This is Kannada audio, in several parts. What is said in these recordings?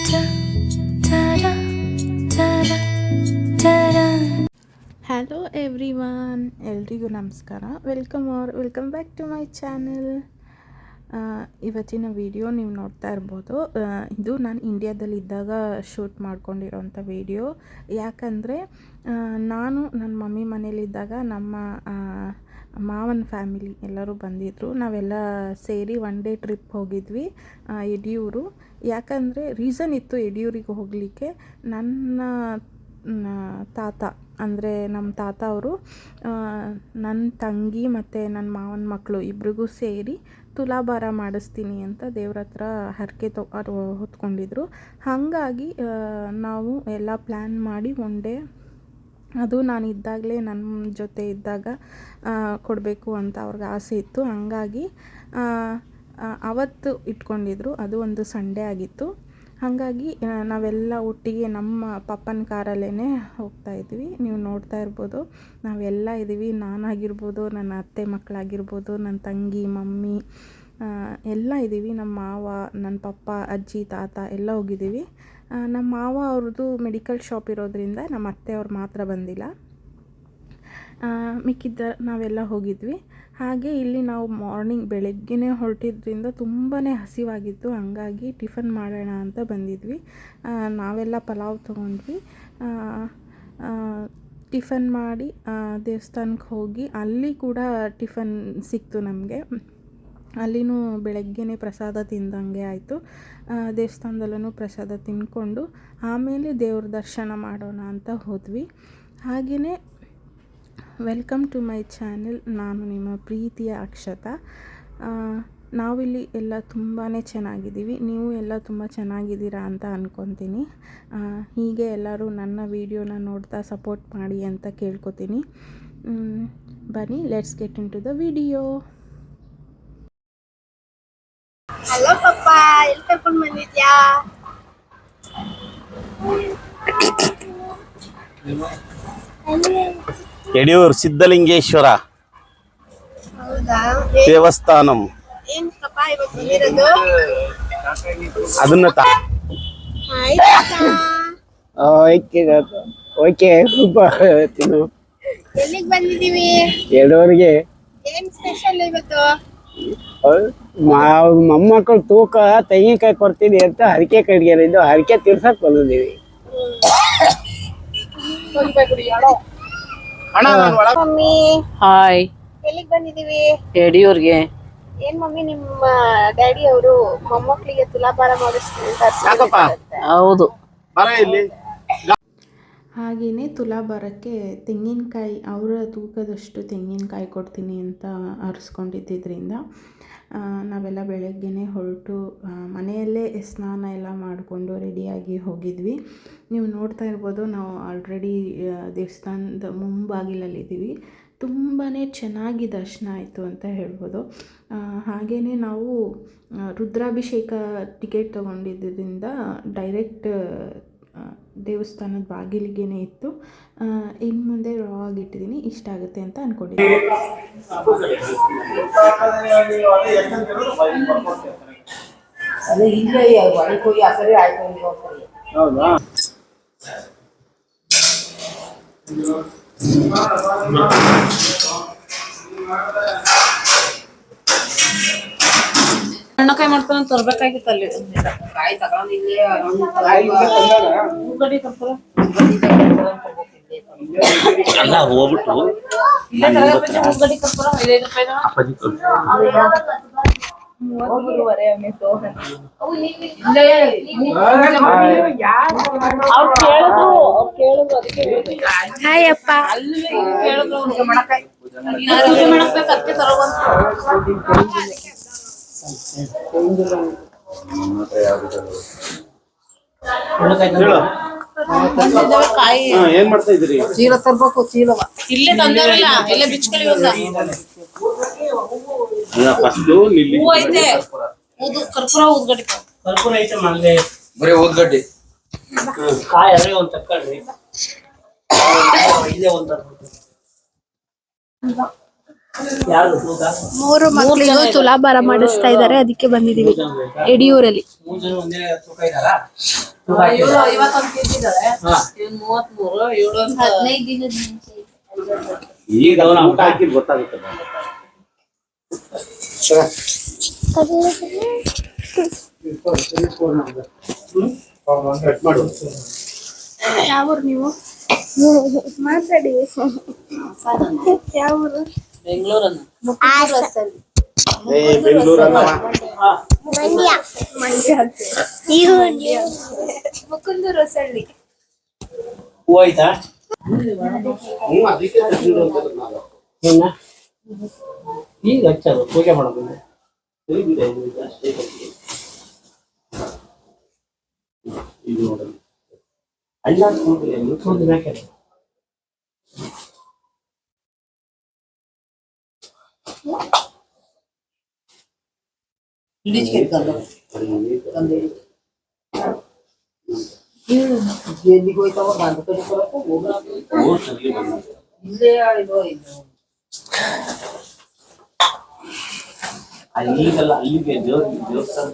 ಹಲೋ ಎವ್ರಿವನ್, ಎಲ್ರಿಗೂ ನಮಸ್ಕಾರ. Welcome back to my channel. ಇವತ್ತಿನ ವಿಡಿಯೋ ನೀವು ನೋಡ್ತಾ ಇರ್ಬೋದು. ಇದು ನಾನು ಇಂಡಿಯಾದಲ್ಲಿದ್ದಾಗ ಶೂಟ್ ಮಾಡ್ಕೊಂಡಿರೋಂಥ ವಿಡಿಯೋ. ಯಾಕಂದರೆ ನಾನು ನನ್ನ ಮಮ್ಮಿ ಮನೇಲಿದ್ದಾಗ ನಮ್ಮ ಮಾವನ ಫ್ಯಾಮಿಲಿ ಎಲ್ಲರೂ ಬಂದಿದ್ದರು. ನಾವೆಲ್ಲ ಸೇರಿ ಒನ್ ಡೇ ಟ್ರಿಪ್ ಹೋಗಿದ್ವಿ ಯಡಿಯೂರು. ಯಾಕಂದರೆ ರೀಸನ್ ಇತ್ತು ಯಡಿಯೂರಿಗೆ ಹೋಗಲಿಕ್ಕೆ. ನನ್ನ ತಾತ ಅಂದರೆ ನಮ್ಮ ತಾತ ಅವರು ನನ್ನ ತಂಗಿ ಮತ್ತು ನನ್ನ ಮಾವನ ಮಕ್ಕಳು ಇಬ್ರಿಗೂ ಸೇರಿ ತುಲಾಭಾರ ಮಾಡಿಸ್ತೀನಿ ಅಂತ ದೇವ್ರ ಹತ್ರ ಹರಕೆ ಹೊತ್ಕೊಂಡಿದ್ರು. ಹಾಗಾಗಿ ನಾವು ಎಲ್ಲ ಪ್ಲ್ಯಾನ್ ಮಾಡಿ ಒನ್ ಡೇ, ಅದು ನಾನು ಇದ್ದಾಗಲೇ ನನ್ನ ಜೊತೆ ಇದ್ದಾಗ ಕೊಡಬೇಕು ಅಂತ ಅವ್ರಿಗೆ ಆಸೆ ಇತ್ತು. ಹಾಗಾಗಿ ಅವತ್ತು ಇಟ್ಕೊಂಡಿದ್ರು. ಅದು ಒಂದು ಸಂಡೇ ಆಗಿತ್ತು. ಹಾಗಾಗಿ ನಾವೆಲ್ಲ ಒಟ್ಟಿಗೆ ನಮ್ಮ ಪಪ್ಪನ ಕಾರಲ್ಲೇ ಹೋಗ್ತಾಯಿದ್ವಿ. ನೀವು ನೋಡ್ತಾ ಇರ್ಬೋದು, ನಾವೆಲ್ಲ ಇದ್ದೀವಿ. ನಾನಾಗಿರ್ಬೋದು, ನನ್ನ ಅತ್ತೆ ಮಕ್ಕಳಾಗಿರ್ಬೋದು, ನನ್ನ ತಂಗಿ, ಮಮ್ಮಿ ಎಲ್ಲ ಇದ್ದೀವಿ. ನಮ್ಮ ಮಾವ, ನನ್ನ ಪಪ್ಪ, ಅಜ್ಜಿ, ತಾತ ಎಲ್ಲ ಹೋಗಿದ್ದೀವಿ. ನಮ್ಮ ಮಾವ ಅವ್ರದ್ದು ಮೆಡಿಕಲ್ ಶಾಪ್ ಇರೋದ್ರಿಂದ ನಮ್ಮ ಅತ್ತೆಯವ್ರು ಮಾತ್ರ ಬಂದಿಲ್ಲ. ಮಿಕ್ಕಿದ್ದ ನಾವೆಲ್ಲ ಹೋಗಿದ್ವಿ. ಹಾಗೆ ಇಲ್ಲಿ ನಾವು ಬೆಳಗ್ಗೆನೇ ಹೊರಟಿದ್ರಿಂದ ತುಂಬಾ ಹಸಿವಾಗಿತ್ತು. ಹಂಗಾಗಿ ಟಿಫನ್ ಮಾಡೋಣ ಅಂತ ಬಂದಿದ್ವಿ. ನಾವೆಲ್ಲ ಪಲಾವ್ ತೊಗೊಂಡ್ವಿ. ಟಿಫನ್ ಮಾಡಿ ದೇವಸ್ಥಾನಕ್ಕೆ ಹೋಗಿ ಅಲ್ಲಿ ಕೂಡ ಟಿಫನ್ ಸಿಕ್ತು ನಮಗೆ. ಅಲ್ಲಿನೂ ಬೆಳಗ್ಗೆನೇ ಪ್ರಸಾದ ತಿಂದಂಗೆ ಆಯಿತು. ದೇವಸ್ಥಾನದಲ್ಲೂ ಪ್ರಸಾದ ತಿಂದ್ಕೊಂಡು ಆಮೇಲೆ ದೇವ್ರ ದರ್ಶನ ಮಾಡೋಣ ಅಂತ ಹೋದ್ವಿ. ಹಾಗೆಯೇ ವೆಲ್ಕಮ್ ಟು ಮೈ ಚಾನೆಲ್. ನಾನು ನಿಮ್ಮ ಪ್ರೀತಿಯ ಅಕ್ಷತಾ. ನಾವಿಲ್ಲಿ ಎಲ್ಲ ತುಂಬಾ ಚೆನ್ನಾಗಿದ್ದೀವಿ. ನೀವು ಎಲ್ಲ ತುಂಬ ಚೆನ್ನಾಗಿದ್ದೀರಾ ಅಂತ ಅಂದ್ಕೊತೀನಿ. ಹೀಗೆ ಎಲ್ಲರೂ ನನ್ನ ವಿಡಿಯೋನ ನೋಡ್ತಾ ಸಪೋರ್ಟ್ ಮಾಡಿ ಅಂತ ಕೇಳ್ಕೊತೀನಿ. ಬನ್ನಿ, let's get into the video. Hello ಪಪ್ಪ, ಎಲ್ಲಿ ಕರ್ಕೊಂಡು ಬಂದಿದ್ಯಾ? ಯಡಿಯೂರು ಸಿದ್ಧಲಿಂಗೇಶ್ವರ ದೇವಸ್ಥಾನಂ. ಏನ್ ಪಪ್ಪ ಇವತ್ತು ಬಂದಿರೋದು? ಅದನ್ನ ಎಲ್ಲಿಗೆ ಬಂದಿದೀವಿ? ಎರಡೂವರೆಗೆ. ಏನ್ ಸ್ಪೆಷಲ್ ಇವತ್ತು? ಮೊಮ್ಮಕ್ಕಳು ತೂಕ ತೆಂಗಿನಕಾಯಿ ಕೊಡ್ತೀನಿ ಅಂತ ಹರಕೆ ಕಡ್ಗಿದ್ದು ಹರಕೆ ತೀರ್ಸಕ್ ಬಂದಿದ್ದೀವಿ. Mummy, hi. ಎಲ್ಲಿಗೆ ಬಂದಿದೀವಿ? ಯಡಿಯೂರ್ಗೆ. ಏನ್ ಮಮ್ಮಿ, ನಿಮ್ಮ ಡ್ಯಾಡಿ ಅವರು ಮೊಮ್ಮಕ್ಕಳಿಗೆ ತುಲಾಭಾರ ಮಾಡಿಸ್ತೀನಿ ಅಂತ? ಹೌದು. ಹಾಗೆಯೇ ತುಲಾಭಾರಕ್ಕೆ ತೆಂಗಿನಕಾಯಿ, ಅವರ ತೂಕದಷ್ಟು ತೆಂಗಿನಕಾಯಿ ಕೊಡ್ತೀನಿ ಅಂತ ಅರಿಸ್ಕೊಂಡಿದ್ದರಿಂದ ನಾವೆಲ್ಲ ಬೆಳಗ್ಗೆನೇ ಹೊರಟು ಮನೆಯಲ್ಲೇ ಸ್ನಾನ ಎಲ್ಲ ಮಾಡಿಕೊಂಡು ರೆಡಿಯಾಗಿ ಹೋಗಿದ್ವಿ. ನೀವು ನೋಡ್ತಾ ಇರ್ಬೋದು, ನಾವು ಆಲ್ರೆಡಿ ದೇವಸ್ಥಾನದ ಮುಂಬಾಗಿಲಲ್ಲಿದ್ದೀವಿ. ತುಂಬಾ ಚೆನ್ನಾಗಿ ದರ್ಶನ ಆಯಿತು ಅಂತ ಹೇಳ್ಬೋದು. ಹಾಗೆಯೇ ನಾವು ರುದ್ರಾಭಿಷೇಕ ಟಿಕೆಟ್ ತೊಗೊಂಡಿದ್ದರಿಂದ ಡೈರೆಕ್ಟ್ ದೇವಸ್ಥಾನದ ಬಾಗಿಲಿಗೇನೆ ಇತ್ತು. ಇನ್ನು ಮುಂದೆ ರಾಗ್ ಇಟ್ಟಿದ್ದೀನಿ, ಇಷ್ಟ ಆಗುತ್ತೆ ಅಂತ ಅಂದ್ಕೊಂಡಿದ್ದೀನಿ. ಹಣ್ಣಕಾಯಿ ಮಾಡ್ತಾನೆ ತರ್ಬೇಕಾಗಿತ್ತು. ಅಲ್ಲಿ ಕಾಯಿ ಎಲ್ಲ ಹೋಗ್ಬಿಟ್ಟು ಹಾಯ್ ಅಪ್ಪ. ಏನ್ ಮಾಡ್ತಾ ಇದ್ರಿ? ಚೀಲ ತರ್ಬೇಕು. ಚೀಲವ ಇಲ್ಲೇ ತಂದಾರಲ್ಲ, ಎಲ್ಲ ಬಿಚ್ಕಳಿ. ಹೂ ಐತೆ, ಕರ್ಪೂರ ಊದ್ಗಡ್ಡಿ. ಕರ್ಪೂರ ಐತೆ ಮಲ್ಲೆ, ಬರೀ ಊದ್ಗಡ್ಡಿ ಕಾಯಿ ಅದೇ ಒಂದ್ ತಕ್ಕೊಳ್ರಿ. ಇದೇ ಒಂದ್ ಮೂರು ಮಕ್ಕಳಿಗೂ ತುಲಾಭಾರ ಮಾಡಿಸ್ತಾ ಇದ್ದಾರೆ, ಅದಕ್ಕೆ ಬಂದಿದ್ದೀವಿ ಯಡಿಯೂರಲ್ಲಿ. ಇವಳು 51 ಕೆಜಿ ಇದ್ದಾಳೆ. ಇವ್ನು 33, ಇವಳು 15 ದಿನದ ಮುಂಚೆ ಈಗ ಅವನ ಊಟ ಹಾಕಿದ್ ಗೊತ್ತಾಗುತ್ತೆ ಯಾವೂರು ನೀವು ಮಾತಾಡಿ ಯಾವೂರು ಬೆಂಗಳೂರನ್ನ ಮುಕುಂದೂರು ಹೊಸಳ್ಳಿ. ಹೂ ಆಯ್ತಾ ಅದಕ್ಕೆ ಈಗ ಹಚ್ಚೋದು ಪೂಜೆ ಮಾಡೋದು ಇದು ನೋಡೋದು ಅಲ್ಲ ಮ್ಯಾಕೆ ಅಲ್ಲಿಗಲ್ಲ ಅಲ್ಲಿಗೆ ದೇವಸ್ಥಾನ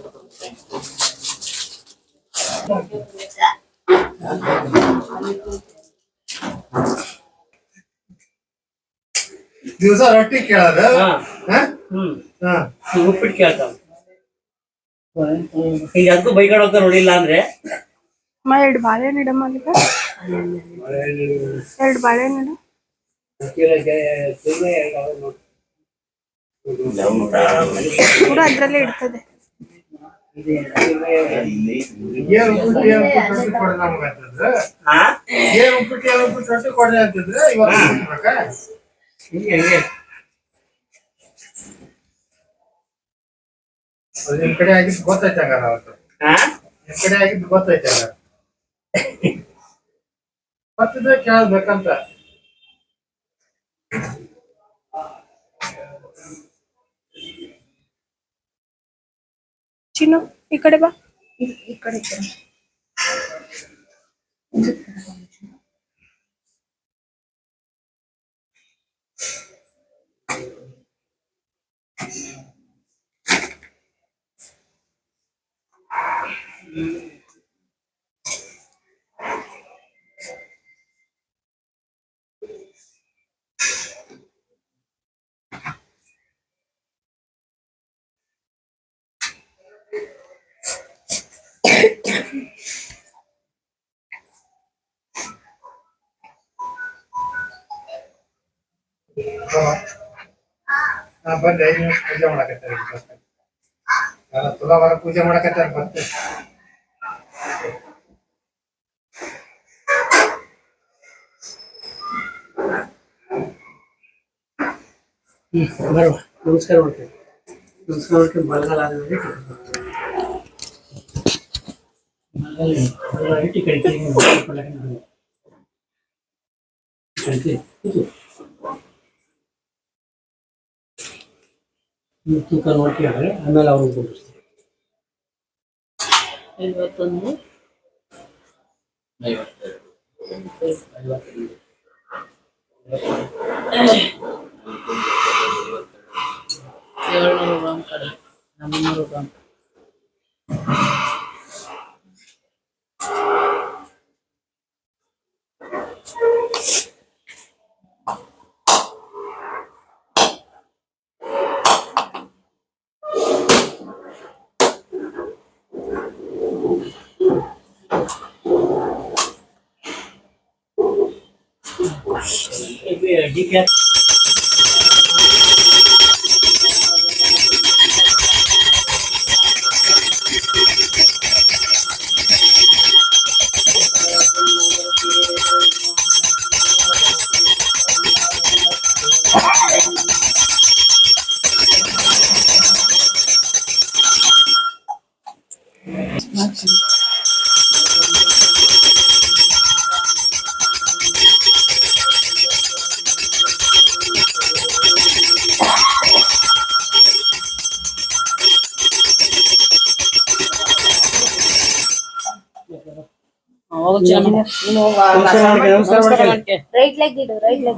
ದಿವಸ ರೊಟ್ಟಿ ಕೇಳದ ಉಪ್ಪಿಟ್ಟು ಕೇಳ್ತಾವ ಈಗ ಅದಕ್ಕೂ ಬೈಕಾಡ್ ಹೋಗ್ತಾ ನೋಡಿಲ್ಲ ಅಂದ್ರೆ 2 ಬಾಳೆಹಣ್ಣು ಇಡಮ್ಮ ಅಲ್ಲಿಗ 2 ಬಾಳೆಹಣ್ಣು ಕೂಡ ಅದ್ರಲ್ಲೇ ಇಡ್ತದೆ. ಏನ್ ಉಪ್ಪಿಟ್ಟು ರೊಟ್ಟಿ ಕೊಡ್ರಿ ನಮ್ಗೆ ಅಂತಂದ್ರೆ ಏನ್ ಉಪ್ಪಿಟ್ಟು ರೊಟ್ಟಿ ಕೊಡ್ರಿ ಅಂತಂದ್ರೆ ಇವತ್ತು ನಿಮ್ ಕಡೆ ಆಗಿದ್ದು ಗೊತ್ತೈತೆ ಹಂಗಾರ ಅವತ್ತು ನಿಮ್ ಕಡೆ ಆಗಿದ್ದು ಗೊತ್ತೈತೆ ಹಂಗಾರ ಮತ್ತಿದ್ರೆ ಕೇಳ್ಬೇಕಂತ ಚಿನ್ನು ಈ ಕಡೆ ಬಾ. ಈ ಕಡೆ ಬಂದೆ 5 ನಿಮಿಷ ಪೂಜೆ ಮಾಡಕತ್ತಾರೆ ತುಲಾವಾರ ಪೂಜೆ ಮಾಡಕತ್ತಾರೆ ಬರ್ತೆ ಬರುವ ನಮಸ್ಕಾರ ಮಾಡ್ತೇವೆ ನಮಸ್ಕಾರ ಮಾಡ್ಕೊಂಡು ಬರಗಾಲ ಆದ್ರೆ ಇಟ್ಟು ತೂಕ ನೋಡ್ತೀವಿ ಆಮೇಲೆ ಅವ್ರಿಗೆ ಕೊಡಿಸ್ತೀವಿ 51 700 ಗ್ರಾಮ್ ಕಡೆ 400 ಗ್ರಾಮ್ ಡಿಕೆ ನಮಸ್ಕಾರ ಮಾಡ್ಕೆ ರೈಟ್ ಲೆಗ್ ಇಡು ರೈಟ್ ಲೆಗ್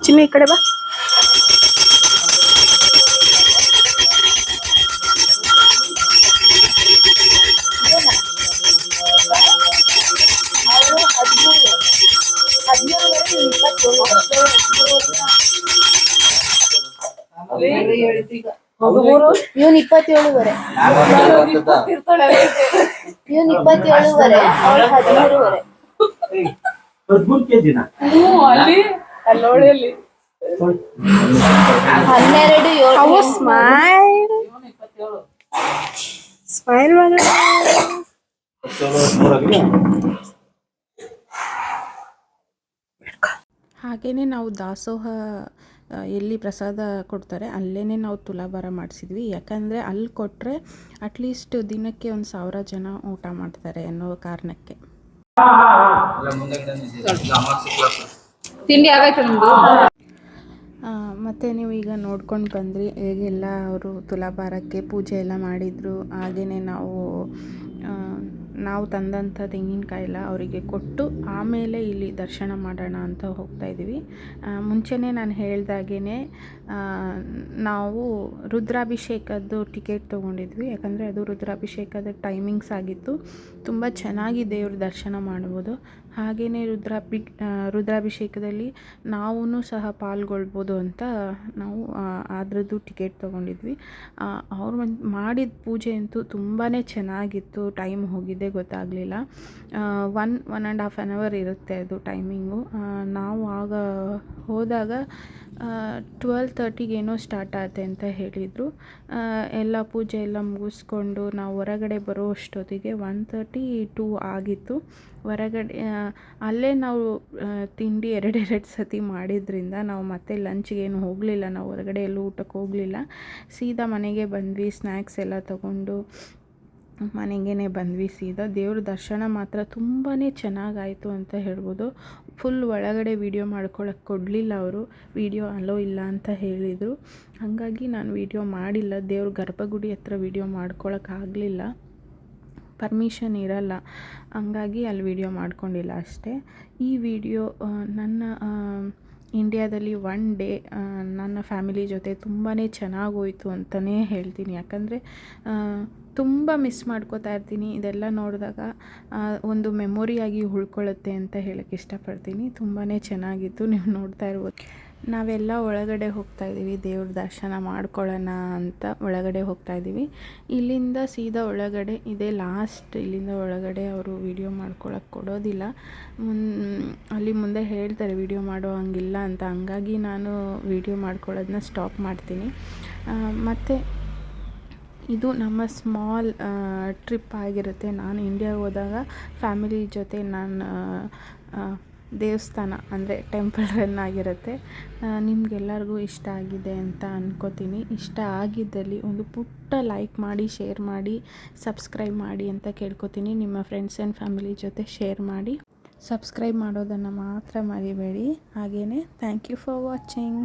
ಚಿನ್ನು ಈ ಕಡೆ ಬಾ. ಇವನ್ 27ವರೆ, ಇವನ್ 27ವರೆ, ಅವಳು 13ವರೆ. 13 kg ನಾ? 12 7 ಸ್ಮೈಲ್ ಮಾಡಿ. ಹಾಗೆಯೇ ನಾವು ದಾಸೋಹ ಎಲ್ಲಿ ಪ್ರಸಾದ ಕೊಡ್ತಾರೆ ಅಲ್ಲೇ ನಾವು ತುಲಾಭಾರ ಮಾಡಿಸಿದ್ವಿ. ಯಾಕಂದರೆ ಅಲ್ಲಿ ಕೊಟ್ಟರೆ ಅಟ್ಲೀಸ್ಟ್ ದಿನಕ್ಕೆ 1,000 ಜನ ಊಟ ಮಾಡ್ತಾರೆ ಅನ್ನೋ ಕಾರಣಕ್ಕೆ. ತಿಂಡಿ ಆಗೈತೆ ನಿಮ್ದು? ಮತ್ತು ನೀವು ಈಗ ನೋಡ್ಕೊಂಡು ಬಂದ್ರಿ ಹೇಗೆಲ್ಲ ಅವರು ತುಲಾಭಾರಕ್ಕೆ ಪೂಜೆ ಎಲ್ಲ ಮಾಡಿದರು. ಹಾಗೆಯೇ ನಾವು ತಂದಂಥ ತೆಂಗಿನಕಾಯಿ ಎಲ್ಲ ಅವರಿಗೆ ಕೊಟ್ಟು ಆಮೇಲೆ ಇಲ್ಲಿ ದರ್ಶನ ಮಾಡೋಣ ಅಂತ ಹೋಗ್ತಾಯಿದ್ದೀವಿ. ಮುಂಚೆನೇ ನಾನು ಹೇಳ್ದಾಗೇ ನಾವು ರುದ್ರಾಭಿಷೇಕದ್ದು ಟಿಕೆಟ್ ತೊಗೊಂಡಿದ್ವಿ. ಯಾಕಂದರೆ ಅದು ರುದ್ರಾಭಿಷೇಕದ ಟೈಮಿಂಗ್ಸ್ ಆಗಿತ್ತು. ತುಂಬ ಚೆನ್ನಾಗಿ ದೇವ್ರ ದರ್ಶನ ಮಾಡ್ಬೋದು. ಹಾಗೆಯೇ ರುದ್ರಾಭಿಷೇಕದಲ್ಲಿ ನಾವೂ ಸಹ ಪಾಲ್ಗೊಳ್ಬೋದು ಅಂತ ನಾವು ಅದರದ್ದು ಟಿಕೆಟ್ ತೊಗೊಂಡಿದ್ವಿ. ಅವ್ರು ಮಾಡಿದ ಪೂಜೆ ಅಂತೂ ತುಂಬಾ ಚೆನ್ನಾಗಿತ್ತು. ಟೈಮ್ ಹೋಗಿದ್ದೇ ಗೊತ್ತಾಗಲಿಲ್ಲ. 1.5 hour ಇರುತ್ತೆ ಅದು ಟೈಮಿಂಗು. ನಾವು ಆಗ ಹೋದಾಗ 12:30 ಏನೋ ಸ್ಟಾರ್ಟ್ ಆಗುತ್ತೆ ಅಂತ ಹೇಳಿದರು. ಎಲ್ಲ ಪೂಜೆ ಎಲ್ಲ ಮುಗಿಸ್ಕೊಂಡು ನಾವು ಹೊರಗಡೆ ಬರೋ ಅಷ್ಟೊತ್ತಿಗೆ 1:30-2 ಆಗಿತ್ತು. ಹೊರಗಡೆ ಅಲ್ಲೇ ನಾವು ತಿಂಡಿ 2 ಸತಿ ಮಾಡಿದ್ರಿಂದ ನಾವು ಮತ್ತೆ ಲಂಚ್ಗೇನು ಹೋಗಲಿಲ್ಲ. ನಾವು ಹೊರಗಡೆ ಎಲ್ಲೂ ಊಟಕ್ಕೆ ಹೋಗಲಿಲ್ಲ. ಸೀದಾ ಮನೆಗೆ ಬಂದ್ವಿ. ಸ್ನ್ಯಾಕ್ಸ್ ಎಲ್ಲ ತಗೊಂಡು ಮನೆಗೇ ಬಂದ್ವಿ ಸೀದಾ. ದೇವ್ರ ದರ್ಶನ ಮಾತ್ರ ತುಂಬಾ ಚೆನ್ನಾಗಾಯಿತು ಅಂತ ಹೇಳ್ಬೋದು. ಫುಲ್ ಒಳಗಡೆ ವೀಡಿಯೋ ಮಾಡ್ಕೊಳಕ್ಕೆ ಕೊಡಲಿಲ್ಲ ಅವರು. ವೀಡಿಯೋ ಅಲೋ ಇಲ್ಲ ಅಂತ ಹೇಳಿದರು. ಹಾಗಾಗಿ ನಾನು ವೀಡಿಯೋ ಮಾಡಿಲ್ಲ. ದೇವ್ರ ಗರ್ಭಗುಡಿ ಹತ್ರ ವೀಡಿಯೋ ಮಾಡ್ಕೊಳಕ್ಕಾಗಲಿಲ್ಲ, ಪರ್ಮಿಷನ್ ಇರಲ್ಲ. ಹಂಗಾಗಿ ಅಲ್ಲಿ ವೀಡಿಯೋ ಮಾಡ್ಕೊಂಡಿಲ್ಲ ಅಷ್ಟೇ. ಈ ವಿಡಿಯೋ ನನ್ನ ಇಂಡಿಯಾದಲ್ಲಿ 1 ಡೇ ನನ್ನ ಫ್ಯಾಮಿಲಿ ಜೊತೆ ತುಂಬಾ ಚೆನ್ನಾಗೋಯ್ತು ಅಂತಲೇ ಹೇಳ್ತೀನಿ. ಯಾಕಂದರೆ ತುಂಬ ಮಿಸ್ ಮಾಡ್ಕೋತಾ ಇರ್ತೀನಿ. ಇದೆಲ್ಲ ನೋಡಿದಾಗ ಒಂದು ಮೆಮೊರಿಯಾಗಿ ಉಳ್ಕೊಳ್ಳುತ್ತೆ ಅಂತ ಹೇಳೋಕ್ಕೆ ಇಷ್ಟಪಡ್ತೀನಿ. ತುಂಬಾ ಚೆನ್ನಾಗಿತ್ತು. ನೀವು ನೋಡ್ತಾ ಇರ್ಬೋದು. ನಾವೆಲ್ಲ ಒಳಗಡೆ ಹೋಗ್ತಾಯಿದ್ದೀವಿ, ದೇವ್ರ ದರ್ಶನ ಮಾಡ್ಕೊಳ್ಳೋಣ ಅಂತ ಒಳಗಡೆ ಹೋಗ್ತಾಯಿದ್ದೀವಿ. ಇಲ್ಲಿಂದ ಸೀದಾ ಒಳಗಡೆ ಇದೇ ಲಾಸ್ಟ್. ಇಲ್ಲಿಂದ ಒಳಗಡೆ ಅವರು ವೀಡಿಯೋ ಮಾಡ್ಕೊಳ್ಳೋಕ್ಕೆ ಕೊಡೋದಿಲ್ಲ. ಅಲ್ಲಿ ಮುಂದೆ ಹೇಳ್ತಾರೆ ವೀಡಿಯೋ ಮಾಡೋ ಹಂಗಿಲ್ಲ ಅಂತ. ಹಂಗಾಗಿ ನಾನು ವೀಡಿಯೋ ಮಾಡ್ಕೊಳ್ಳೋದನ್ನ ಸ್ಟಾಪ್ ಮಾಡ್ತೀನಿ. ಮತ್ತು ಇದು ನಮ್ಮ ಸ್ಮಾಲ್ ಟ್ರಿಪ್ ಆಗಿರುತ್ತೆ. ನಾನು ಇಂಡಿಯಾಗೆ ಹೋದಾಗ ಫ್ಯಾಮಿಲಿ ಜೊತೆ ನಾನು ದೇವಸ್ಥಾನ ಅಂದರೆ ಟೆಂಪಲ್ ರನ್ ಆಗಿರುತ್ತೆ. ನಿಮಗೆಲ್ಲರಿಗೂ ಇಷ್ಟ ಆಗಿದೆ ಅಂತ ಅಂದ್ಕೋತೀನಿ. ಇಷ್ಟ ಆಗಿದ್ದಲ್ಲಿ ಒಂದು ಪುಟ್ಟ ಲೈಕ್ ಮಾಡಿ, ಶೇರ್ ಮಾಡಿ, ಸಬ್ಸ್ಕ್ರೈಬ್ ಮಾಡಿ ಅಂತ ಕೇಳ್ಕೊತೀನಿ. ನಿಮ್ಮ ಫ್ರೆಂಡ್ಸ್ ಆ್ಯಂಡ್ ಫ್ಯಾಮಿಲಿ ಜೊತೆ ಶೇರ್ ಮಾಡಿ. ಸಬ್ಸ್ಕ್ರೈಬ್ ಮಾಡೋದನ್ನು ಮಾತ್ರ ಮರಿಬೇಡಿ. ಹಾಗೆಯೇ ಥ್ಯಾಂಕ್ ಯು ಫಾರ್ ವಾಚಿಂಗ್.